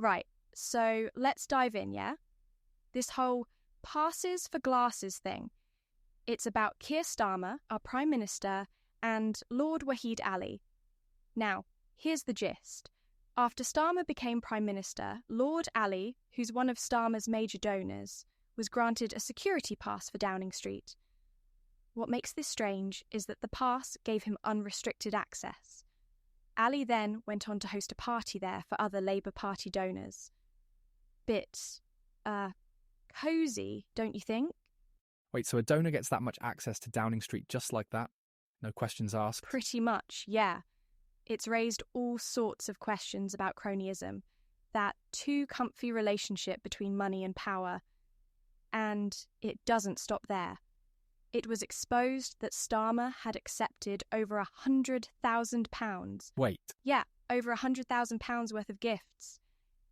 Right, so let's dive in, yeah? This whole passes for glasses thing. It's about Keir Starmer, our Prime Minister, and Lord Wahid Ali. Now, here's the gist. After Starmer became Prime Minister, Lord Ali, who's one of Starmer's major donors, was granted a security pass for Downing Street. What makes this strange is that the pass gave him unrestricted access. Ali then went on to host a party there for other Labour Party donors. Bit, cosy, don't you think? Wait, so a donor gets that much access to Downing Street just like that? No questions asked? Pretty much, yeah. It's raised all sorts of questions about cronyism, that too comfy relationship between money and power. And it doesn't stop there. It was exposed that Starmer had accepted over £100,000. Wait. Yeah, over £100,000 worth of gifts.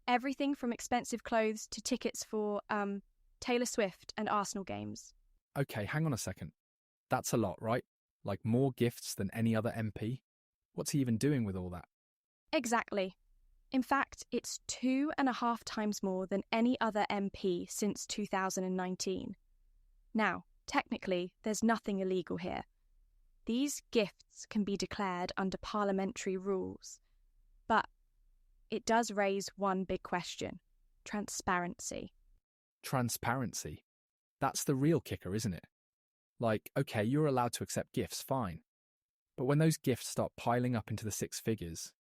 Everything from expensive clothes to tickets for Taylor Swift and Arsenal games. Okay, hang on a second. That's a lot, right? Like more gifts than any other MP? What's he even doing with all that? Exactly. In fact, it's 2.5 times more than any other MP since 2019. Now, technically, there's nothing illegal here. These gifts can be declared under parliamentary rules. But it does raise one big question: transparency. Transparency? That's the real kicker, isn't it? Like, okay, you're allowed to accept gifts, fine. But when those gifts start piling up into the six figures,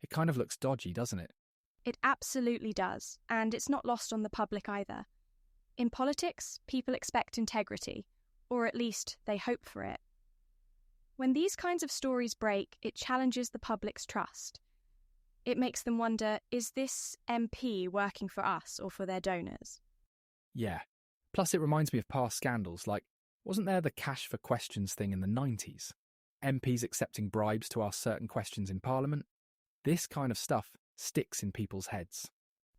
it kind of looks dodgy, doesn't it? It absolutely does, and it's not lost on the public either. In politics, people expect integrity, or at least they hope for it. When these kinds of stories break, it challenges the public's trust. It makes them wonder, is this MP working for us or for their donors? Yeah. Plus it reminds me of past scandals, like, wasn't there the cash for questions thing in the 90s? MPs accepting bribes to ask certain questions in Parliament? This kind of stuff sticks in people's heads.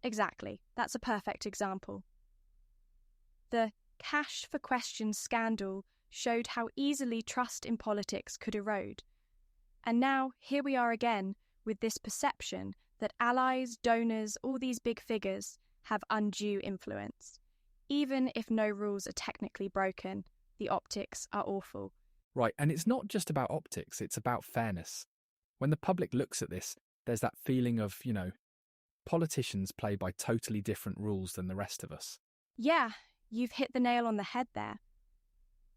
Exactly. That's a perfect example. The cash for questions scandal showed how easily trust in politics could erode. And now, here we are again with this perception that allies, donors, all these big figures have undue influence. Even if no rules are technically broken, the optics are awful. Right, and it's not just about optics, it's about fairness. When the public looks at this, there's that feeling of, politicians play by totally different rules than the rest of us. Yeah, you've hit the nail on the head there.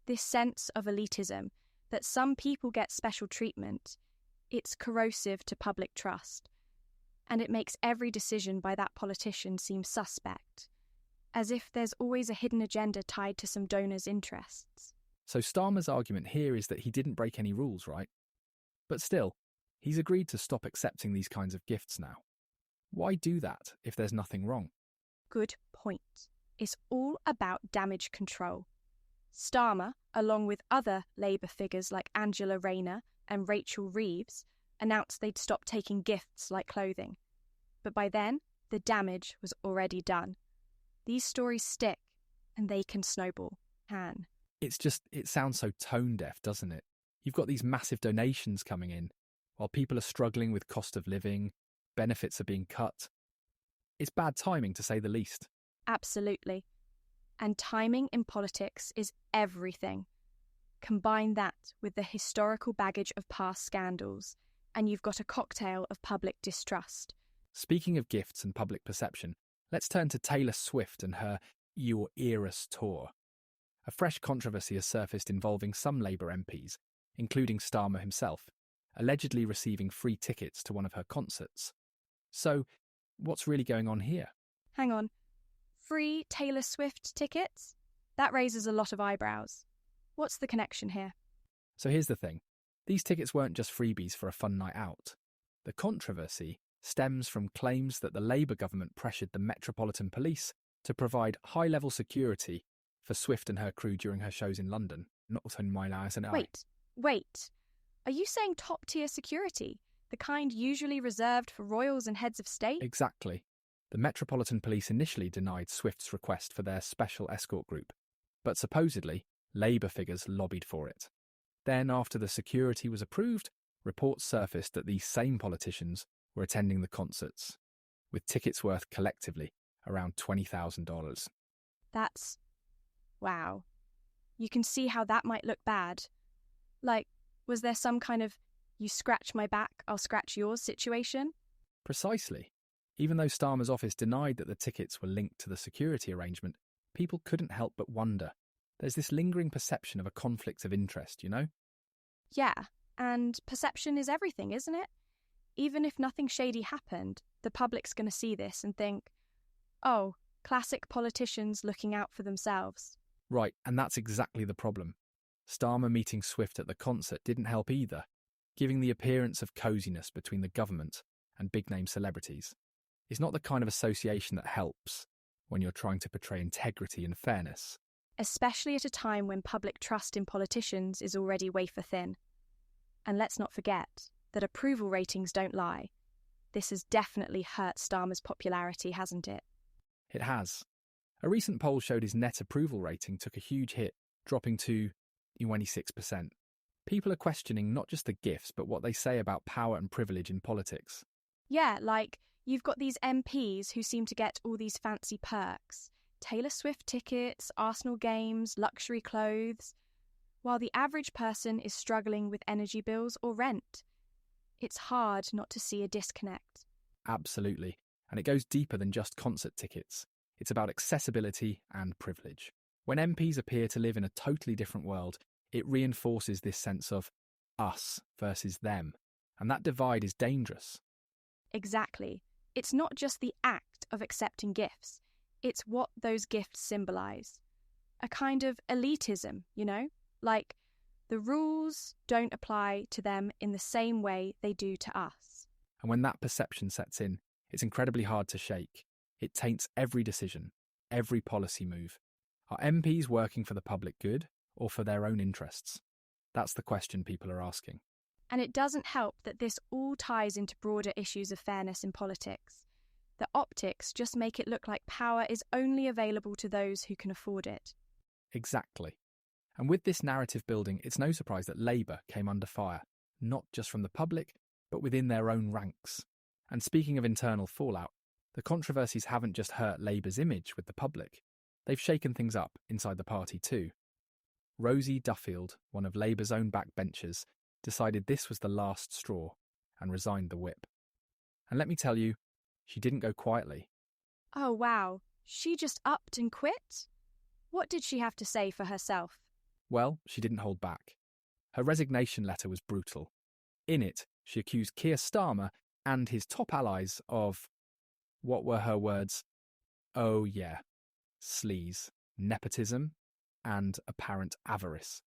This sense of elitism, that some people get special treatment, it's corrosive to public trust. And it makes every decision by that politician seem suspect, as if there's always a hidden agenda tied to some donor's interests. So Starmer's argument here is that he didn't break any rules, right? But still, he's agreed to stop accepting these kinds of gifts now. Why do that if there's nothing wrong? Good point. It's all about damage control. Starmer, along with other Labour figures like Angela Rayner and Rachel Reeves, announced they'd stop taking gifts like clothing. But by then, the damage was already done. These stories stick, and they can snowball. It sounds so tone-deaf, doesn't it? You've got these massive donations coming in, while people are struggling with cost of living, benefits are being cut. It's bad timing, to say the least. Absolutely. And timing in politics is everything. Combine that with the historical baggage of past scandals, and you've got a cocktail of public distrust. Speaking of gifts and public perception, let's turn to Taylor Swift and her Your Eras tour. A fresh controversy has surfaced involving some Labour MPs, including Starmer himself, allegedly receiving free tickets to one of her concerts. So, what's really going on here? Hang on. Free Taylor Swift tickets? That raises a lot of eyebrows. What's the connection here? So here's the thing. These tickets weren't just freebies for a fun night out. The controversy stems from claims that the Labour government pressured the Metropolitan Police to provide high-level security for Swift and her crew during her shows in London, not on my lies and I. Wait. Are you saying top-tier security? The kind usually reserved for royals and heads of state? Exactly. The Metropolitan Police initially denied Swift's request for their special escort group, but supposedly Labour figures lobbied for it. Then, after the security was approved, reports surfaced that these same politicians were attending the concerts, with tickets worth collectively around $20,000. That's... wow. You can see how that might look bad. Like, was there some kind of you scratch my back, I'll scratch yours situation? Precisely. Even though Starmer's office denied that the tickets were linked to the security arrangement, people couldn't help but wonder. There's this lingering perception of a conflict of interest, you know? Yeah, and perception is everything, isn't it? Even if nothing shady happened, the public's going to see this and think, oh, classic politicians looking out for themselves. Right, and that's exactly the problem. Starmer meeting Swift at the concert didn't help either, giving the appearance of coziness between the government and big-name celebrities. It's not the kind of association that helps when you're trying to portray integrity and fairness. Especially at a time when public trust in politicians is already wafer thin. And let's not forget that approval ratings don't lie. This has definitely hurt Starmer's popularity, hasn't it? It has. A recent poll showed his net approval rating took a huge hit, dropping to 26%. People are questioning not just the gifts, but what they say about power and privilege in politics. Yeah, like, you've got these MPs who seem to get all these fancy perks. Taylor Swift tickets, Arsenal games, luxury clothes, while the average person is struggling with energy bills or rent. It's hard not to see a disconnect. Absolutely. And it goes deeper than just concert tickets. It's about accessibility and privilege. When MPs appear to live in a totally different world, it reinforces this sense of us versus them. And that divide is dangerous. Exactly. It's not just the act of accepting gifts. It's what those gifts symbolise. A kind of elitism, you know? Like, the rules don't apply to them in the same way they do to us. And when that perception sets in, it's incredibly hard to shake. It taints every decision, every policy move. Are MPs working for the public good or for their own interests? That's the question people are asking. And it doesn't help that this all ties into broader issues of fairness in politics. The optics just make it look like power is only available to those who can afford it. Exactly. And with this narrative building, it's no surprise that Labour came under fire, not just from the public, but within their own ranks. And speaking of internal fallout, the controversies haven't just hurt Labour's image with the public. They've shaken things up inside the party too. Rosie Duffield, one of Labour's own backbenchers, decided this was the last straw and resigned the whip. And let me tell you, she didn't go quietly. Oh wow, she just upped and quit? What did she have to say for herself? Well, she didn't hold back. Her resignation letter was brutal. In it, she accused Keir Starmer and his top allies of, what were her words? Oh yeah, sleaze, nepotism, and apparent avarice.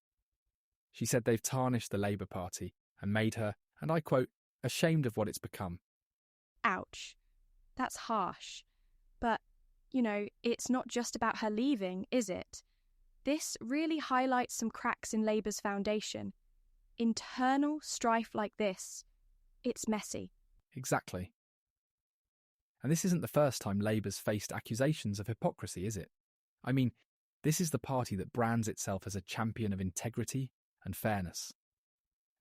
She said they've tarnished the Labour Party and made her, and I quote, ashamed of what it's become. Ouch. That's harsh. But, you know, it's not just about her leaving, is it? This really highlights some cracks in Labour's foundation. Internal strife like this, it's messy. Exactly. And this isn't the first time Labour's faced accusations of hypocrisy, is it? I mean, this is the party that brands itself as a champion of integrity and fairness.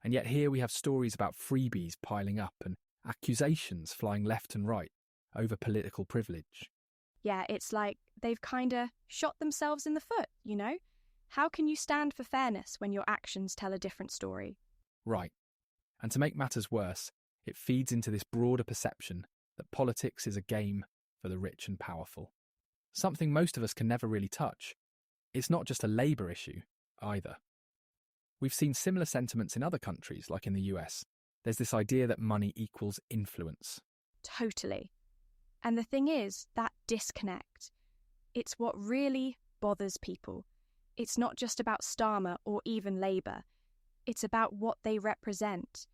And yet here we have stories about freebies piling up and accusations flying left and right over political privilege. Yeah, it's like they've kinda shot themselves in the foot, you know? How can you stand for fairness when your actions tell a different story? Right. And to make matters worse, it feeds into this broader perception that politics is a game for the rich and powerful. Something most of us can never really touch. It's not just a Labour issue, either. We've seen similar sentiments in other countries, like in the US. There's this idea that money equals influence. Totally. And the thing is, that disconnect, it's what really bothers people. It's not just about Starmer or even Labour. It's about what they represent.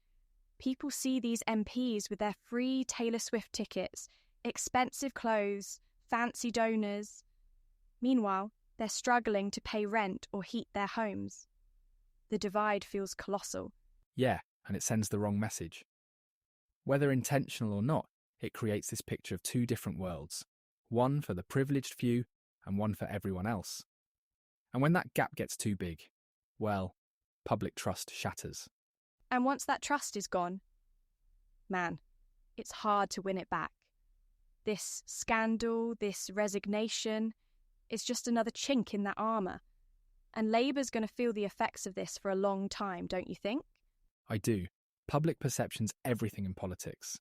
People see these MPs with their free Taylor Swift tickets, expensive clothes, fancy donors. Meanwhile, they're struggling to pay rent or heat their homes. The divide feels colossal. Yeah, and it sends the wrong message. Whether intentional or not, it creates this picture of two different worlds, one for the privileged few and one for everyone else. And when that gap gets too big, well, public trust shatters. And once that trust is gone, man, it's hard to win it back. This scandal, this resignation, is just another chink in that armour. And Labour's going to feel the effects of this for a long time, don't you think? I do. Public perception's everything in politics.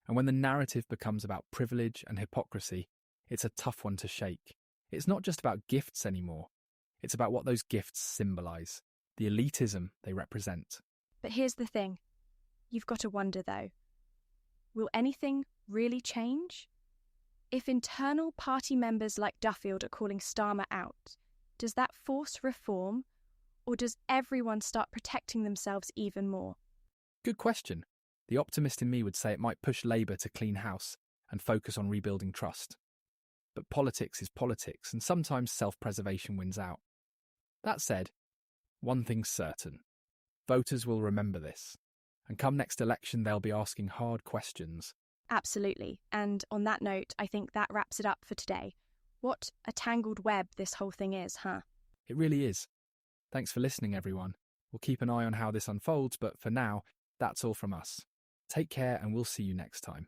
And when the narrative becomes about privilege and hypocrisy, it's a tough one to shake. It's not just about gifts anymore. It's about what those gifts symbolise, the elitism they represent. But here's the thing. You've got to wonder, though. Will anything really change? If internal party members like Duffield are calling Starmer out, does that force reform, or does everyone start protecting themselves even more? Good question. The optimist in me would say it might push Labour to clean house and focus on rebuilding trust. But politics is politics, and sometimes self-preservation wins out. That said, one thing's certain. Voters will remember this, and come next election they'll be asking hard questions. Absolutely. And on that note, I think that wraps it up for today. What a tangled web this whole thing is, huh? It really is. Thanks for listening, everyone. We'll keep an eye on how this unfolds, but for now, that's all from us. Take care, and we'll see you next time.